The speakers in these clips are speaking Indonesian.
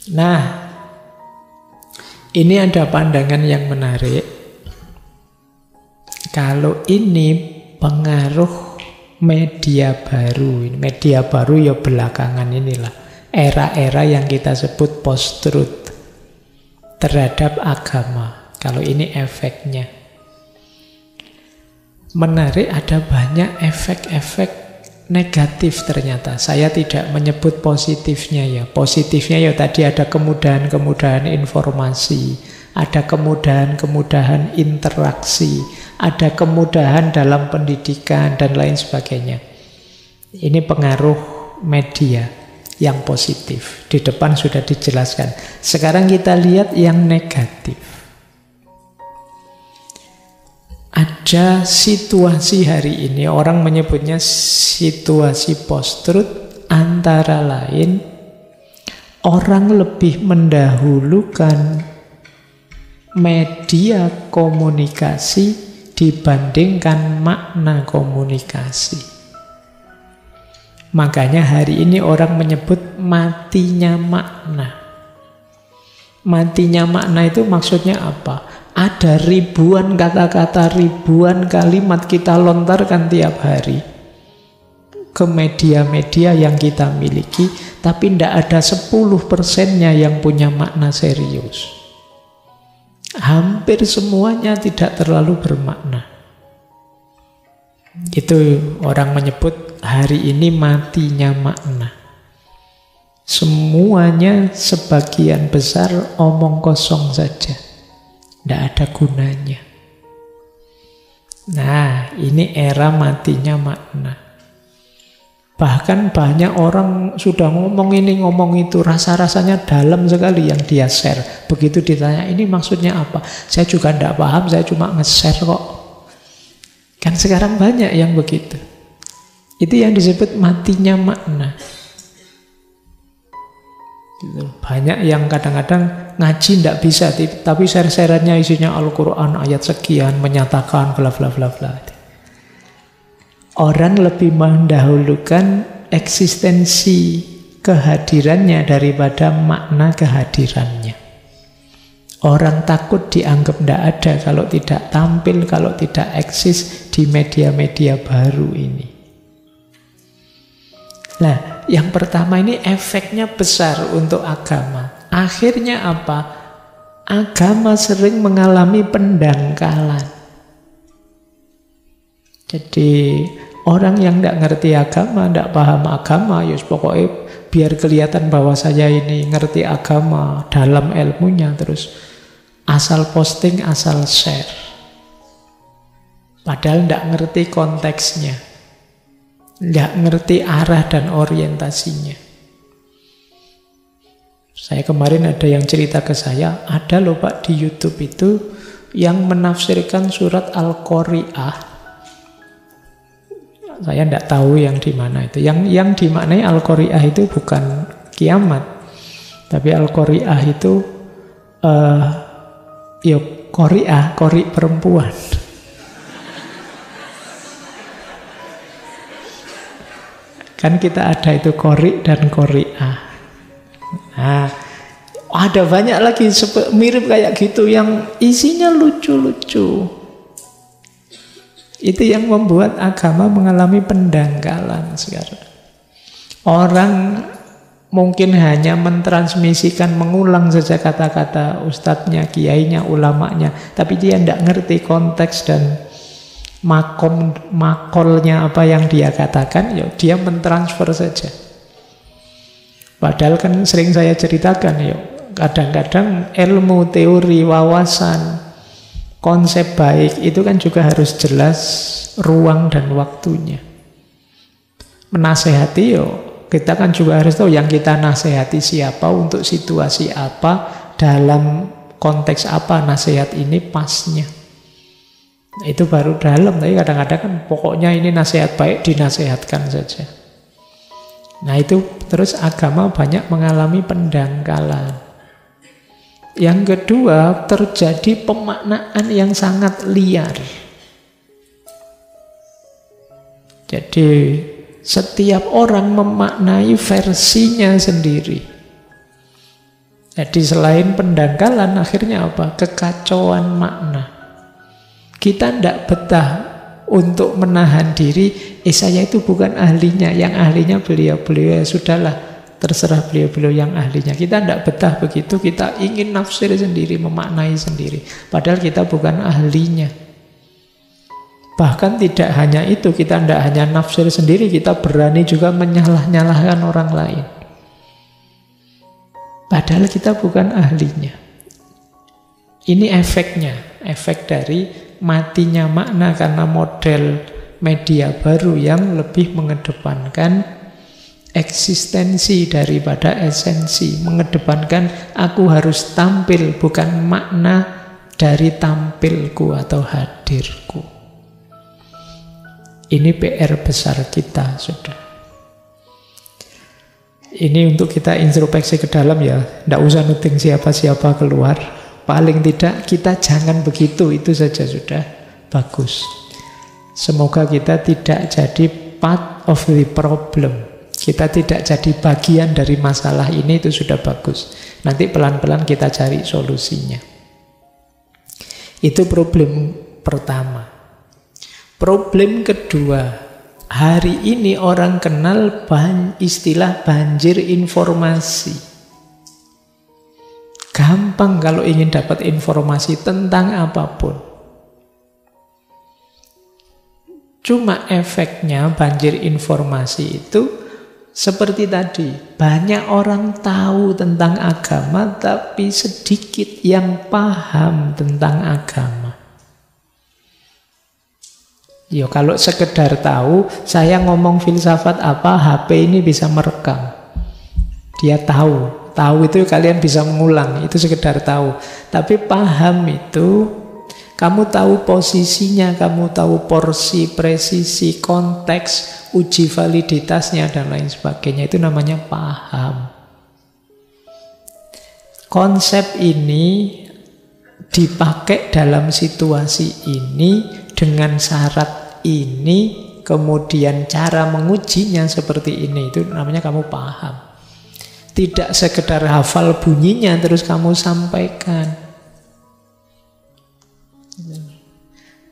Nah, ini ada pandangan yang menarik. Kalau ini pengaruh media baru. Media baru ya belakangan inilah. Era-era yang kita sebut post-truth terhadap agama. Kalau ini efeknya. Menarik, ada banyak efek-efek negatif ternyata. Saya tidak menyebut positifnya ya. Positifnya ya tadi ada kemudahan-kemudahan informasi, ada kemudahan-kemudahan interaksi, ada kemudahan dalam pendidikan dan lain sebagainya. Ini pengaruh media yang positif. Di depan sudah dijelaskan. Sekarang kita lihat yang negatif. Ada situasi hari ini, orang menyebutnya situasi post-truth, antara lain orang lebih mendahulukan media komunikasi dibandingkan makna komunikasi. Makanya hari ini orang menyebut matinya makna. Matinya makna itu maksudnya apa? Ada ribuan kata-kata, ribuan kalimat kita lontarkan tiap hari ke media-media yang kita miliki, tapi tidak ada 10%-nya yang punya makna serius. Hampir semuanya tidak terlalu bermakna. Itu orang menyebut hari ini matinya makna. Semuanya sebagian besar omong kosong saja. Tidak ada gunanya. Nah, ini era matinya makna. Bahkan banyak orang sudah ngomong ini, ngomong itu, rasa-rasanya dalam sekali yang dia share. Begitu ditanya, ini maksudnya apa? Saya juga tidak paham, saya cuma nge-share kok. Kan sekarang banyak yang begitu. Itu yang disebut matinya makna. Banyak yang kadang-kadang ngaji tidak bisa, tapi share-sharannya isinya Al-Quran, ayat sekian, menyatakan bla bla bla bla. Orang lebih mendahulukan eksistensi kehadirannya daripada makna kehadirannya. Orang takut dianggap tidak ada kalau tidak tampil, kalau tidak eksis di media-media baru ini. Nah, yang pertama ini efeknya besar untuk agama. Akhirnya apa? Agama sering mengalami pendangkalan. Jadi orang yang tidak ngerti agama, tidak paham agama, ya pokoknya biar kelihatan bahwa saya ini ngerti agama dalam ilmunya, terus asal posting, asal share. Padahal tidak ngerti konteksnya. Tidak ngerti arah dan orientasinya. Saya kemarin ada yang cerita ke saya, ada loh Pak di YouTube itu yang menafsirkan surat Al-Qari'ah. Saya tidak tahu yang di mana itu. Yang dimaknai Al-Qari'ah itu bukan kiamat, tapi Al-Qari'ah itu Qari'ah, qari perempuan. Kan kita ada itu qari dan qari'ah. Nah, ada banyak lagi mirip kayak gitu yang isinya lucu-lucu. Itu yang membuat agama mengalami pendangkalan sekarang. Orang mungkin hanya mentransmisikan, mengulang saja kata-kata ustadznya, kiainya, ulamanya, tapi dia tidak ngerti konteks dan makolnya apa yang dia katakan, ya dia mentransfer saja. Padahal kan sering saya ceritakan, ya kadang-kadang ilmu, teori, wawasan, konsep baik itu kan juga harus jelas ruang dan waktunya. Menasehati, yo kita kan juga harus tahu yang kita nasihati siapa, untuk situasi apa, dalam konteks apa nasihat ini pasnya. Nah, itu baru dalam, tapi kadang-kadang kan pokoknya ini nasihat baik, dinasehatkan saja. Nah itu terus agama banyak mengalami pendangkalan. Yang kedua, terjadi pemaknaan yang sangat liar. Jadi setiap orang memaknai versinya sendiri. Jadi selain pendangkalan, akhirnya apa? Kekacauan makna. Kita tidak betah untuk menahan diri, saya itu bukan ahlinya, yang ahlinya beliau-beliau, ya sudahlah, terserah beliau-beliau yang ahlinya. Kita tidak betah begitu, kita ingin nafsir sendiri, memaknai sendiri. Padahal kita bukan ahlinya. Bahkan tidak hanya itu, kita tidak hanya nafsir sendiri, kita berani juga menyalah-nyalahkan orang lain. Padahal kita bukan ahlinya. Ini efeknya, efek dari matinya makna karena model media baru yang lebih mengedepankan eksistensi daripada esensi. Mengedepankan aku harus tampil, bukan makna dari tampilku atau hadirku. Ini PR besar kita, sudah. Ini untuk kita introspeksi ke dalam ya. Tidak usah nuting siapa-siapa keluar. Paling tidak kita jangan begitu, itu saja sudah bagus. Semoga kita tidak jadi part of the problem. Kita tidak jadi bagian dari masalah ini, itu sudah bagus. Nanti pelan-pelan kita cari solusinya. Itu problem pertama. Problem kedua, hari ini orang kenal istilah banjir informasi. Gampang kalau ingin dapat informasi tentang apapun. Cuma efeknya banjir informasi itu seperti tadi. Banyak orang tahu tentang agama, tapi sedikit yang paham tentang agama. Yo, kalau sekedar tahu, saya ngomong filsafat apa, HP ini bisa merekam. Dia tahu. Tahu itu kalian bisa mengulang, itu sekedar tahu. Tapi paham itu, kamu tahu posisinya, kamu tahu porsi, presisi, konteks, uji validitasnya, dan lain sebagainya. Itu namanya paham. Konsep ini dipakai dalam situasi ini dengan syarat ini, kemudian cara mengujinya seperti ini, itu namanya kamu paham. Tidak sekedar hafal bunyinya terus kamu sampaikan.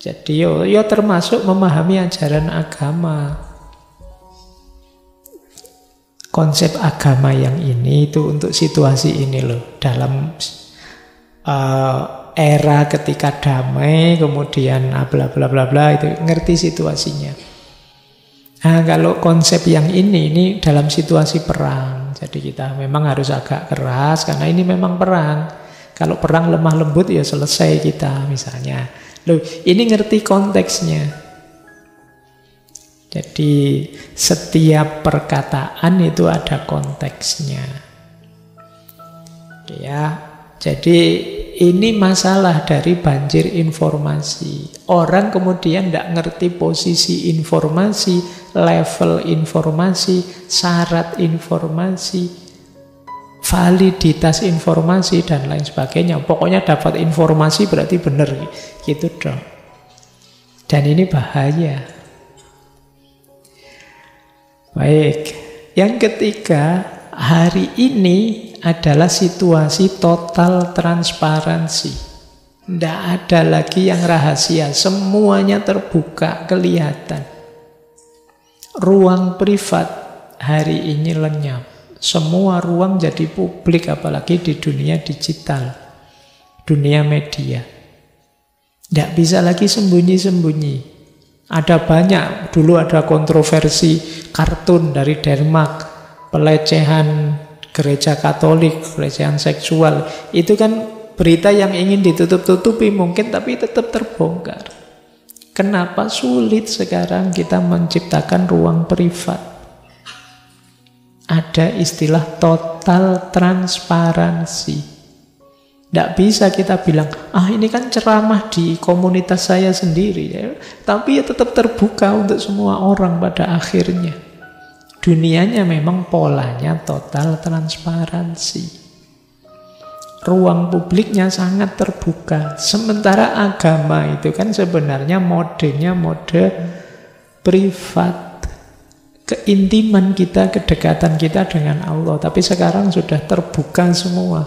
Jadi yo termasuk memahami ajaran agama. Konsep agama yang ini itu untuk situasi ini loh, dalam era ketika damai, kemudian bla bla bla bla, itu ngerti situasinya. Nah, kalau konsep yang ini dalam situasi perang. Jadi kita memang harus agak keras karena ini memang perang. Kalau perang lemah lembut ya selesai kita misalnya. Loh, ini ngerti konteksnya. Jadi setiap perkataan itu ada konteksnya. Ya, jadi ini masalah dari banjir informasi. Orang kemudian tidak ngerti posisi informasi, level informasi, syarat informasi, validitas informasi, dan lain sebagainya. Pokoknya dapat informasi berarti benar, gitu dong. Dan ini bahaya. Baik, yang ketiga, hari ini adalah situasi total transparansi. Tidak ada lagi yang rahasia, semuanya terbuka, kelihatan. Ruang privat hari ini lenyap. Semua ruang jadi publik, apalagi di dunia digital, dunia media. Tidak bisa lagi sembunyi-sembunyi. Ada banyak, dulu ada kontroversi kartun dari Denmark, pelecehan gereja Katolik, pelecehan seksual. Itu kan berita yang ingin ditutup-tutupi mungkin, tapi tetap terbongkar. Kenapa sulit sekarang kita menciptakan ruang privat? Ada istilah total transparansi. Tidak bisa kita bilang, ini kan ceramah di komunitas saya sendiri, ya. Tapi ya tetap terbuka untuk semua orang pada akhirnya. Dunianya memang polanya total transparansi. Ruang publiknya sangat terbuka. Sementara agama itu kan sebenarnya modenya mode privat. Keintiman kita, kedekatan kita dengan Allah. Tapi sekarang sudah terbuka semua.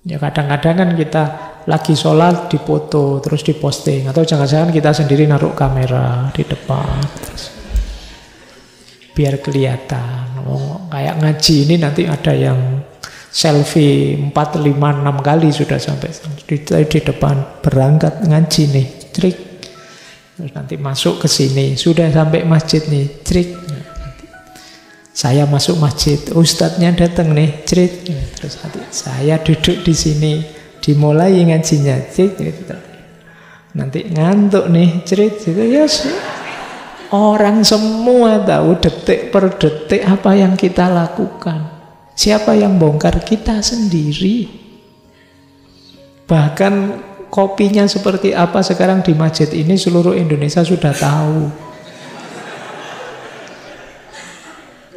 Ya kadang-kadang kan kita lagi sholat dipoto terus diposting, atau jangan-jangan kita sendiri naruh kamera di depan terus biar kelihatan. Oh, kayak ngaji ini nanti ada yang selfie 4, 5, 6 kali sudah sampai di depan, berangkat ngaji nih, trik. Terus nanti masuk ke sini, sudah sampai masjid nih, trik. Saya masuk masjid, ustadznya datang nih, cerit. Terus saya duduk di sini, dimulai ngajinya, cerit. Nanti ngantuk nih, cerit. Ya, orang semua tahu detik per detik apa yang kita lakukan. Siapa yang bongkar? Kita sendiri. Bahkan kopinya seperti apa sekarang di masjid ini seluruh Indonesia sudah tahu.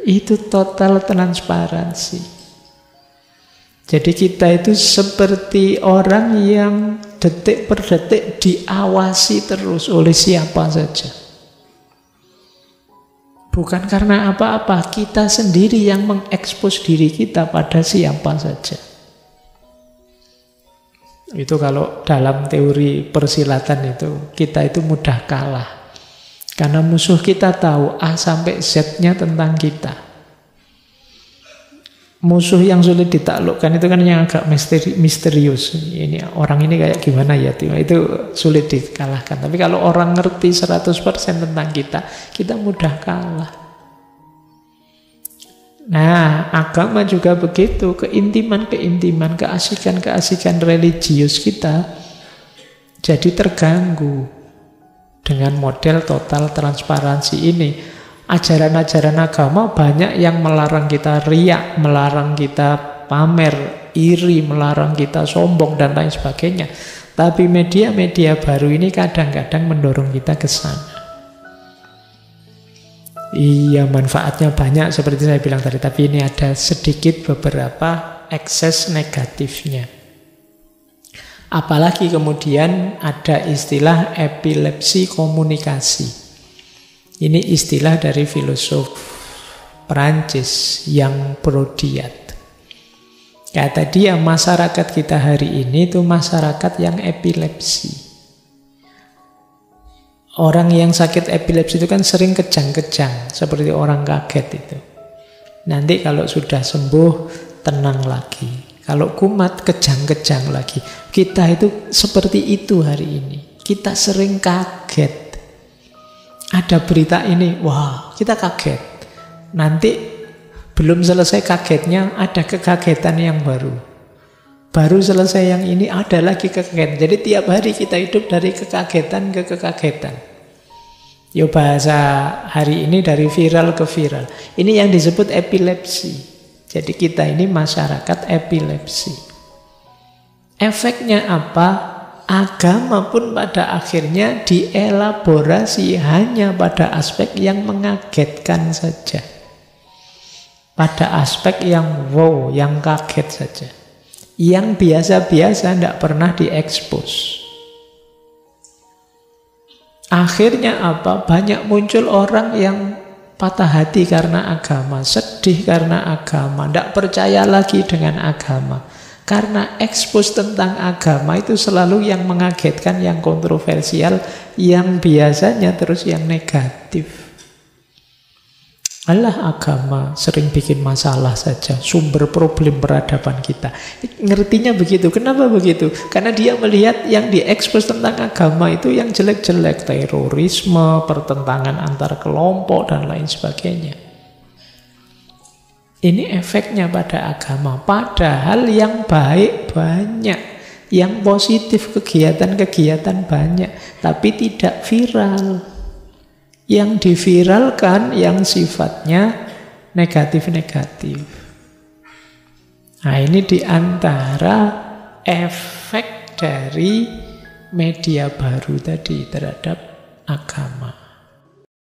Itu total transparansi. Jadi kita itu seperti orang yang detik per detik diawasi terus oleh siapa saja. Bukan karena apa-apa, kita sendiri yang mengekspos diri kita pada siapa saja. Itu kalau dalam teori persilatan itu, kita itu mudah kalah. Karena musuh kita tahu A sampai Z-nya tentang kita. Musuh yang sulit ditaklukkan itu kan yang agak misterius. Ini orang ini kayak gimana ya? Itu sulit dikalahkan. Tapi kalau orang ngerti 100% tentang kita mudah kalah. Nah, agama juga begitu. Keintiman-keintiman, keasikan-keasikan religius kita jadi terganggu dengan model total transparansi ini. Ajaran-ajaran agama banyak yang melarang kita riak, melarang kita pamer, iri, melarang kita sombong, dan lain sebagainya. Tapi media-media baru ini kadang-kadang mendorong kita ke sana. Iya, manfaatnya banyak seperti saya bilang tadi, tapi ini ada sedikit beberapa ekses negatifnya. Apalagi kemudian ada istilah epilepsi komunikasi. Ini istilah dari filosof Perancis yang Brodiat. Kata dia, masyarakat kita hari ini itu masyarakat yang epilepsi. Orang yang sakit epilepsi itu kan sering kejang-kejang, seperti orang kaget itu. Nanti kalau sudah sembuh, tenang lagi. Kalau kumat, kejang-kejang lagi. Kita itu seperti itu hari ini. Kita sering kaget. Ada berita ini, wah, kita kaget. Nanti belum selesai kagetnya, ada kekagetan yang baru. Baru selesai yang ini, ada lagi kekagetan. Jadi tiap hari kita hidup dari kekagetan ke kekagetan. Yo, bahasa hari ini dari viral ke viral. Ini yang disebut epilepsi. Jadi kita ini masyarakat epilepsi. Efeknya apa? Agama pun pada akhirnya dielaborasi hanya pada aspek yang mengagetkan saja. Pada aspek yang wow, yang kaget saja. Yang biasa-biasa tidak pernah diekspos. Akhirnya apa? Banyak muncul orang yang patah hati karena agama, sedih karena agama, tidak percaya lagi dengan agama. Karena ekspos tentang agama itu selalu yang mengagetkan, yang kontroversial, yang biasanya terus yang negatif. Alah, agama sering bikin masalah saja, sumber problem peradaban kita. Ngertinya begitu. Kenapa begitu? Karena dia melihat yang diekspos tentang agama itu yang jelek-jelek, terorisme, pertentangan antar kelompok, dan lain sebagainya. Ini efeknya pada agama. Padahal yang baik banyak, yang positif kegiatan-kegiatan banyak, tapi tidak viral. Yang diviralkan yang sifatnya negatif-negatif. Nah, ini diantara efek dari media baru tadi terhadap agama.